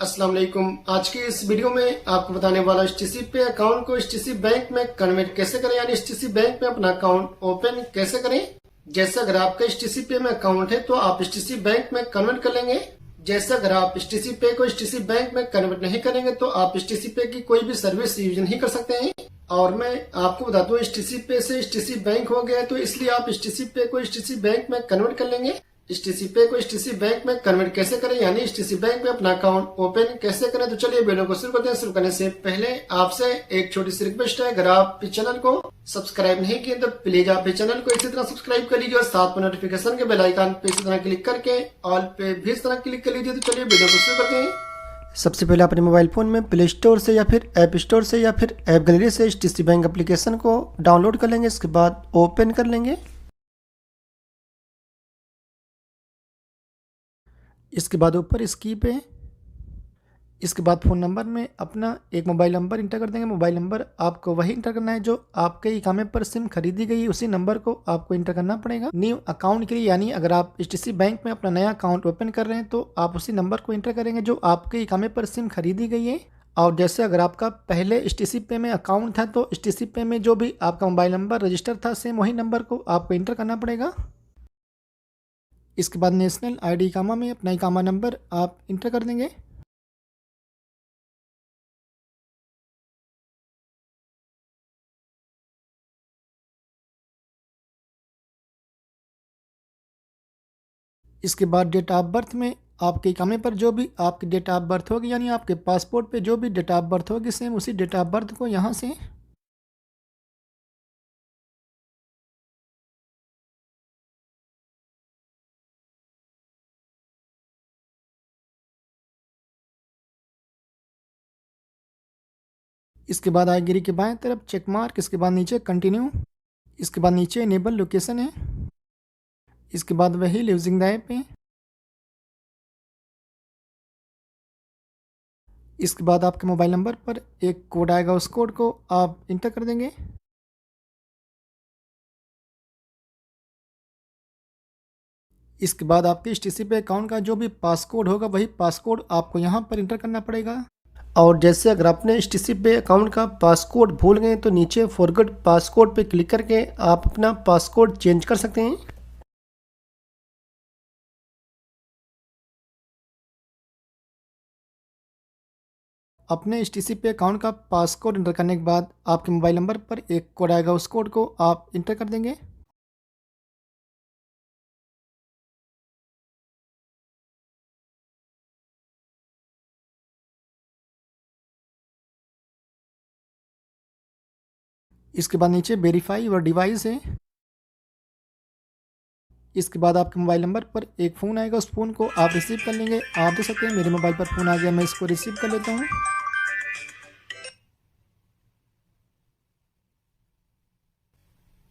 अस्सलाम वालेकुम। आज की इस वीडियो में आपको बताने वाला एचटीसी पे अकाउंट को एचटीसी बैंक में कन्वर्ट कैसे करें, यानी एचटीसी बैंक में अपना अकाउंट ओपन कैसे करें। जैसे अगर आपका एचटीसी पे में अकाउंट है तो आप एचटीसी बैंक में कन्वर्ट कर लेंगे। जैसे अगर आप एचटीसी पे को एचटीसी बैंक में कन्वर्ट नहीं करेंगे तो आप एचटीसी पे की कोई भी सर्विस यूज नहीं कर सकते हैं। और मैं आपको बता दूं, एचटीसी पे से एचटीसी बैंक हो गया, तो इसलिए आप एचटीसी पे को एचटीसी बैंक में कन्वर्ट कर लेंगे। एचटीसी पे को एचटीसी बैंक में कन्वर्ट कैसे करें, यानी एचटीसी बैंक में अपना अकाउंट ओपन कैसे करें, तो चलिए वीडियो को शुरू करते हैं। शुरू करने से पहले आपसे एक छोटी सी रिक्वेस्ट है, अगर आप इस चैनल को सब्सक्राइब नहीं किए तो प्लीज आप इस चैनल को इसी तरह सब्सक्राइब कर लीजिए और साथ में नोटिफिकेशन के बेल आइकन पे इसी तरह क्लिक करके ऑल पे भी इस तरह क्लिक कर लीजिए। तो चलिए वीडियो को शुरू करते हैं। सबसे पहले अपने मोबाइल फोन में प्ले स्टोर से या फिर ऐप स्टोर से या फिर ऐप गैलरी से एचटीसी बैंक एप्लीकेशन को डाउनलोड कर लेंगे। इसके बाद ओपन कर लेंगे। इसके बाद ऊपर इसकी पे, इसके बाद फ़ोन नंबर में अपना एक मोबाइल नंबर इंटर कर देंगे। मोबाइल नंबर आपको वही इंटर करना है जो आपके इकामे पर सिम खरीदी गई, उसी नंबर को आपको इंटर करना पड़ेगा न्यू अकाउंट के लिए। यानी अगर आप एचटीसी बैंक में अपना नया अकाउंट ओपन कर रहे हैं तो आप उसी नंबर को इंटर करेंगे जो आपके इकामे पर सिम खरीदी गई है। और जैसे अगर आपका पहले एचटीसी पे में अकाउंट था तो एचटीसी पे में जो भी आपका मोबाइल नंबर रजिस्टर था सेम वही नंबर को आपको इंटर करना पड़ेगा। इसके बाद नेशनल आईडी इकामा में अपना इकामा नंबर आप इंटर कर देंगे। इसके बाद डेट ऑफ बर्थ में आपके इकामे पर जो भी आपकी डेट ऑफ बर्थ होगी, यानी आपके पासपोर्ट पे जो भी डेट ऑफ बर्थ होगी सेम उसी डेट ऑफ बर्थ को यहाँ से इसके बाद आगे के बाएं तरफ चेक मार्क, इसके बाद नीचे कंटिन्यू, इसके बाद नीचे इनेबल लोकेशन है, इसके बाद वही यूजिंग द ऐप है। इसके बाद आपके मोबाइल नंबर पर एक कोड आएगा, उस कोड को आप इंटर कर देंगे। इसके बाद आपके एचटीसी पे अकाउंट का जो भी पासकोड होगा वही पासकोड आपको यहाँ पर इंटर करना पड़ेगा। और जैसे अगर आपने एचटीसी पे अकाउंट का पासकोड भूल गए तो नीचे फॉरगेट पासकोड पे क्लिक करके आप अपना पासकोड चेंज कर सकते हैं। अपने एचटीसी पे अकाउंट का पासकोड इंटर करने के बाद आपके मोबाइल नंबर पर एक कोड आएगा, उस कोड को आप इंटर कर देंगे। इसके बाद नीचे वेरीफाई योर डिवाइस है। इसके बाद आपके मोबाइल नंबर पर एक फ़ोन आएगा, उस फ़ोन को आप रिसीव कर लेंगे। आप देख सकते हैं मेरे मोबाइल पर फ़ोन आ गया, मैं इसको रिसीव कर लेता हूँ।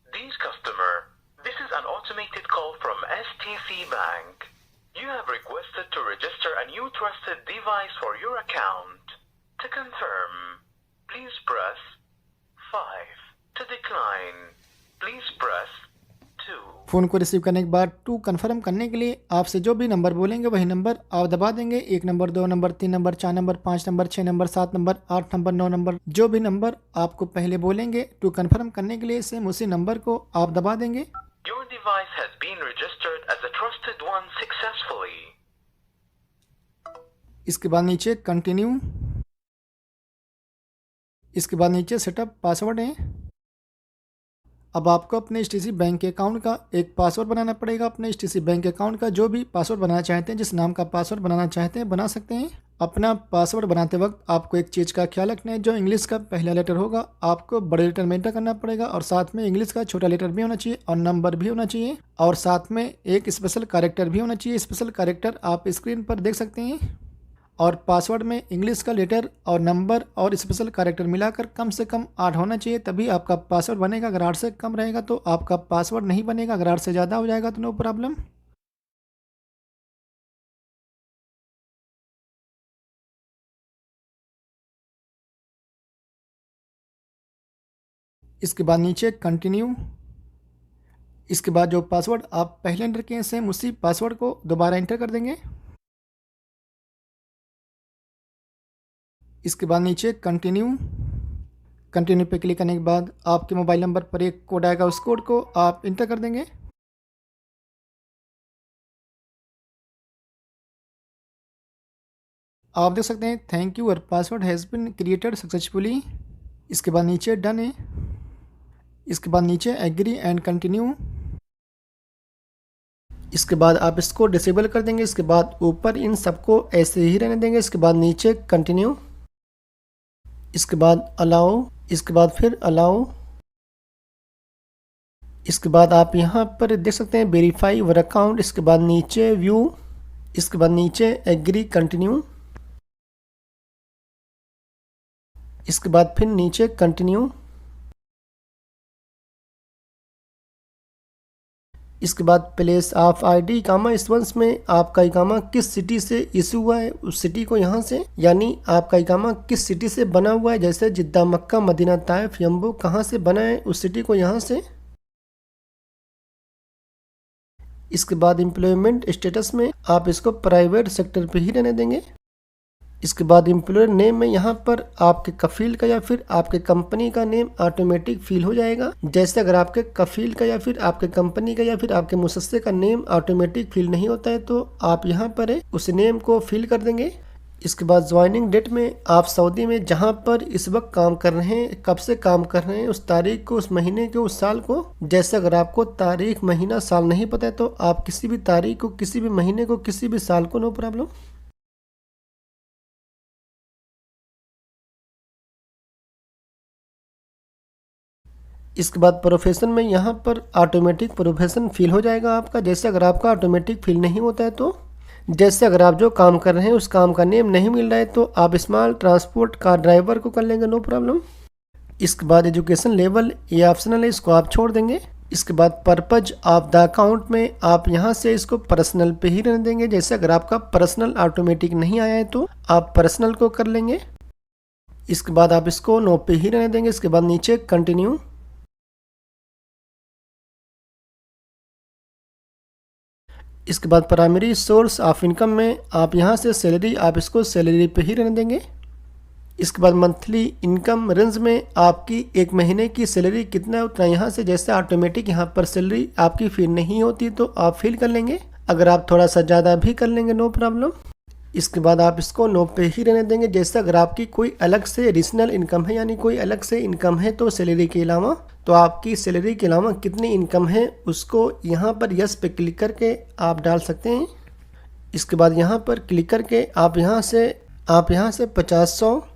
Dear customer, this is an automated call from STC Bank. You have requested to register a new trusted device for your account. To confirm, please press 5. To decline, please press 2. Phone को receive करने के बाद to confirm करने के लिए आपसे जो भी नंबर बोलेंगे वही नंबर आप दबा देंगे। 1 number, 2 number, 3 number, 4 number, 5 number, 6 number, 7 number, 8 number, 9 number, जो भी नंबर आपको पहले बोलेंगे टू कन्फर्म करने के लिए सेम उसी नंबर को आप दबा देंगे। Your device has been registered as a trusted one successfully. इसके बाद नीचे कंटिन्यू, इसके बाद नीचे सेटअप पासवर्ड है। अब आपको अपने एचटीसी बैंक के अकाउंट का एक पासवर्ड बनाना पड़ेगा। अपने एचटीसी बैंक अकाउंट का जो भी पासवर्ड बनाना चाहते हैं, जिस नाम का पासवर्ड बनाना चाहते हैं बना सकते हैं। अपना पासवर्ड बनाते वक्त आपको एक चीज़ का ख्याल रखना है, जो इंग्लिश का पहला लेटर होगा आपको बड़े लेटर में एंटर करना पड़ेगा और साथ में इंग्लिश का छोटा लेटर भी होना चाहिए और नंबर भी होना चाहिए और साथ में एक स्पेशल कैरेक्टर भी होना चाहिए। स्पेशल कैरेक्टर आप स्क्रीन पर देख सकते हैं। और पासवर्ड में इंग्लिश का लेटर और नंबर और स्पेशल कैरेक्टर मिलाकर कम से कम 8 होना चाहिए, तभी आपका पासवर्ड बनेगा। अगर 8 से कम रहेगा तो आपका पासवर्ड नहीं बनेगा, अगर 8 से ज़्यादा हो जाएगा तो नो प्रॉब्लम। इसके बाद नीचे कंटिन्यू, इसके बाद जो पासवर्ड आप पहले एंटर किए सेम उसी पासवर्ड को दोबारा एंटर कर देंगे। इसके बाद नीचे कंटिन्यू पे क्लिक करने के बाद आपके मोबाइल नंबर पर एक कोड आएगा, उस कोड को आप इंटर कर देंगे। आप देख सकते हैं थैंक यू और password has been created successfully. इसके बाद नीचे डन है। इसके बाद नीचे एग्री एंड कंटिन्यू। इसके बाद आप इसको डिसेबल कर देंगे। इसके बाद ऊपर इन सबको ऐसे ही रहने देंगे। इसके बाद नीचे कंटिन्यू, इसके बाद अलाउ, इसके बाद फिर अलाउ। इसके बाद आप यहाँ पर देख सकते हैं वेरीफाई योर अकाउंट। इसके बाद नीचे व्यू, इसके बाद नीचे एग्री कंटिन्यू, इसके बाद फिर नीचे कंटिन्यू। इसके बाद प्लेस ऑफ आईडी इकामा इस वंश में आपका इकामा किस सिटी से इशू हुआ है उस सिटी को यहाँ से, यानी आपका इकामा किस सिटी से बना हुआ है, जैसे जिद्दा, मक्का, मदीना, ताइफ, यम्बू कहाँ से बना है उस सिटी को यहाँ से। इसके बाद एम्प्लॉयमेंट स्टेटस में आप इसको प्राइवेट सेक्टर पे ही रहने देंगे। इसके बाद एम्प्लॉयर नेम में यहाँ पर आपके कफील का या फिर आपके कंपनी का नेम ऑटोमेटिक फिल हो जाएगा। जैसे अगर आपके कफील का या फिर आपके कंपनी का या फिर आपके मुसस्से का नेम ऑटोमेटिक फिल नहीं होता है तो आप यहाँ पर उस नेम को फिल कर देंगे। इसके बाद ज्वाइनिंग डेट में आप सऊदी में जहाँ पर इस वक्त काम कर रहे हैं, कब से काम कर रहे हैं, उस तारीख को, उस महीने को, उस साल को। जैसे अगर आपको तारीख, महीना, साल नहीं पता है तो आप किसी भी तारीख को, किसी भी महीने को, किसी भी साल को, नो प्रॉब्लम। इसके बाद प्रोफेशन में यहाँ पर ऑटोमेटिक प्रोफेशन फिल हो जाएगा आपका। जैसे अगर आपका ऑटोमेटिक फिल नहीं होता है तो, जैसे अगर आप जो काम कर रहे हैं उस काम का नेम नहीं मिल रहा है तो आप स्मॉल ट्रांसपोर्ट कार ड्राइवर को कर लेंगे, नो प्रॉब्लम। इसके बाद एजुकेशन लेवल ये ऑप्शनल है, इसको आप छोड़ देंगे। इसके बाद पर्पज ऑफ द अकाउंट में आप यहाँ से इसको पर्सनल पे ही रहने देंगे। जैसे अगर आपका पर्सनल ऑटोमेटिक नहीं आया है तो आप पर्सनल को कर लेंगे। इसके बाद आप इसको नो पे ही रहने देंगे। इसके बाद नीचे कंटिन्यू। इसके बाद प्राइमरी सोर्स ऑफ इनकम में आप यहाँ से सैलरी, आप इसको सैलरी पे ही रहने देंगे। इसके बाद मंथली इनकम रेंज में आपकी एक महीने की सैलरी कितना है उतना यहाँ से, जैसे ऑटोमेटिक यहाँ पर सैलरी आपकी फिल नहीं होती तो आप फिल कर लेंगे। अगर आप थोड़ा सा ज़्यादा भी कर लेंगे, नो प्रॉब्लम। इसके बाद आप इसको नो पे ही रहने देंगे। जैसे अगर आपकी कोई अलग से एडिशनल इनकम है, यानी कोई अलग से इनकम है तो सैलरी के अलावा, तो आपकी सैलरी के अलावा कितनी इनकम है उसको यहाँ पर यस पे क्लिक करके आप डाल सकते हैं। इसके बाद यहाँ पर क्लिक करके आप यहाँ से 50-100।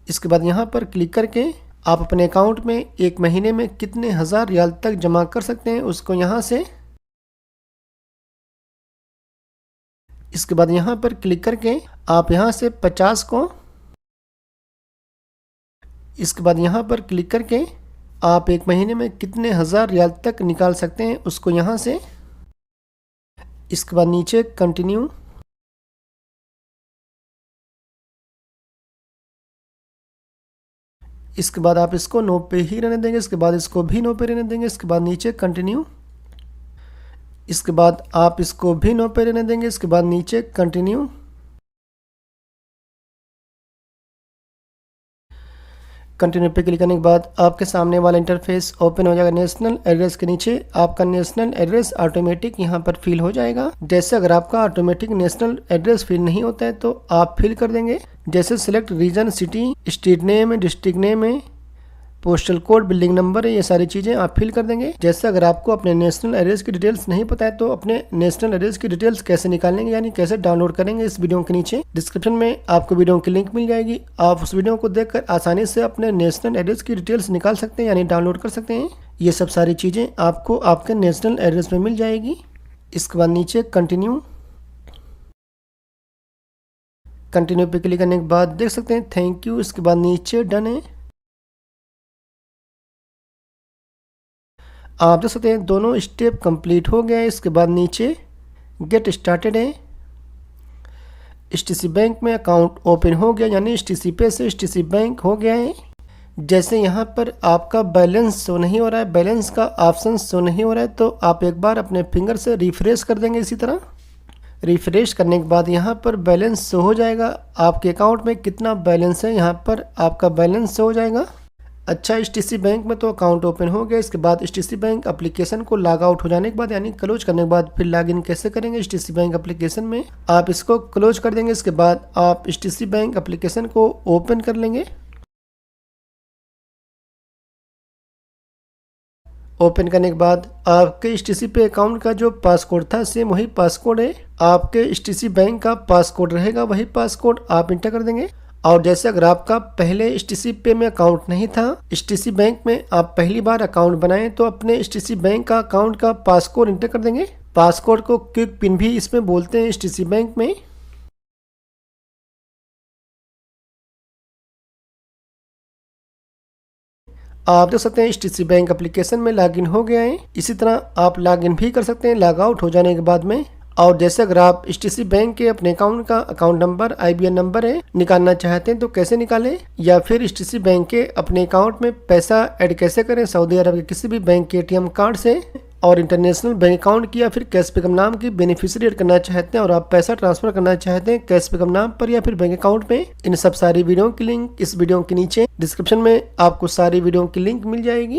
इसके बाद यहाँ पर क्लिक करके आप अपने अकाउंट में एक महीने में कितने हज़ार रियाल तक जमा कर सकते हैं उसको यहाँ से। इसके बाद यहाँ पर क्लिक करके आप यहाँ से 50 को, इसके बाद यहाँ पर क्लिक करके आप एक महीने में कितने हज़ार रियाल तक निकाल सकते हैं उसको यहाँ से। इसके बाद नीचे कंटिन्यू। इसके बाद आप इसको नो पे ही रहने देंगे। इसके बाद इसको भी नो पे रहने देंगे। इसके बाद नीचे कंटिन्यू। इसके बाद आप इसको भी नो पे रहने देंगे। इसके बाद नीचे कंटिन्यू। कंटिन्यू पे क्लिक करने के बाद आपके सामने वाला इंटरफेस ओपन हो जाएगा। नेशनल एड्रेस के नीचे आपका नेशनल एड्रेस ऑटोमेटिक यहाँ पर फिल हो जाएगा। जैसे अगर आपका ऑटोमेटिक नेशनल एड्रेस फिल नहीं होता है तो आप फिल कर देंगे। जैसे select region, city, state name है, डिस्ट्रिक्ट नेम है, पोस्टल कोड, बिल्डिंग नंबर है, ये सारी चीज़ें आप फिल कर देंगे। जैसे अगर आपको अपने नेशनल एड्रेस की डिटेल्स नहीं पता है तो अपने नेशनल एड्रेस की डिटेल्स कैसे निकालेंगे, यानी कैसे डाउनलोड करेंगे, इस वीडियो के नीचे डिस्क्रिप्शन में आपको वीडियो की लिंक मिल जाएगी। आप उस वीडियो को देखकर आसानी से अपने नेशनल एड्रेस की डिटेल्स निकाल सकते हैं, यानी डाउनलोड कर सकते हैं। ये सब सारी चीज़ें आपको आपके नेशनल एड्रेस में मिल जाएगी। इसके बाद नीचे कंटिन्यू। कंटिन्यू पे क्लिक करने के बाद देख सकते हैं थैंक यू। इसके बाद नीचे डन है। आप देख सकते हैं दोनों स्टेप कंप्लीट हो गया है। इसके बाद नीचे गेट स्टार्टेड है। HTC बैंक में अकाउंट ओपन हो गया, यानी HTC पे से HTC बैंक हो गया है। जैसे यहाँ पर आपका बैलेंस शो नहीं हो रहा है, बैलेंस का ऑप्शन शो नहीं हो रहा है, तो आप एक बार अपने फिंगर से रिफ्रेश कर देंगे। इसी तरह रिफ्रेश करने के बाद यहाँ पर बैलेंस शो हो जाएगा, आपके अकाउंट में कितना बैलेंस है यहाँ पर आपका बैलेंस शो हो जाएगा। अच्छा, HTC बैंक में तो अकाउंट ओपन हो गया। इसके बाद HTC बैंक एप्लीकेशन को लॉग आउट हो जाने के बाद यानी क्लोज करने के बाद फिर लॉगिन कैसे करेंगे HTC बैंक एप्लीकेशन में, आप इसको क्लोज कर देंगे। इसके बाद आप HTC बैंक एप्लीकेशन को ओपन कर लेंगे। ओपन करने के बाद आपके HTC पे अकाउंट का जो पासकोड था सेम वही पासकोड है, आपके HTC बैंक का पासकोड रहेगा, वही पासकोड आप इंटर कर देंगे। और जैसे अगर आपका पहले HTC पे में अकाउंट नहीं था, HTC बैंक में आप पहली बार अकाउंट बनाएं तो अपने HTC बैंक का अकाउंट का पासकोड इंटर कर देंगे। पासकोड को क्विक पिन भी इसमें बोलते हैं HTC बैंक में। आप देख सकते हैं HTC बैंक एप्लीकेशन में लॉगिन हो गया है। इसी तरह आप लॉगिन भी कर सकते हैं लॉग आउट हो जाने के बाद में। और जैसे अगर आप HTC बैंक के अपने अकाउंट का अकाउंट नंबर IBN नंबर है निकालना चाहते हैं तो कैसे निकालें, या फिर HTC बैंक के अपने अकाउंट में पैसा ऐड कैसे करें सऊदी अरब के किसी भी बैंक के ATM कार्ड से, और इंटरनेशनल बैंक अकाउंट की या फिर कैश पिकअप नाम की बेनिफिशियरी ऐड करना चाहते हैं और आप पैसा ट्रांसफर करना चाहते हैं कैश पिकअप नाम पर या फिर बैंक अकाउंट में, इन सब सारी वीडियो की लिंक इस वीडियो के नीचे डिस्क्रिप्शन में आपको सारी वीडियो की लिंक मिल जाएगी।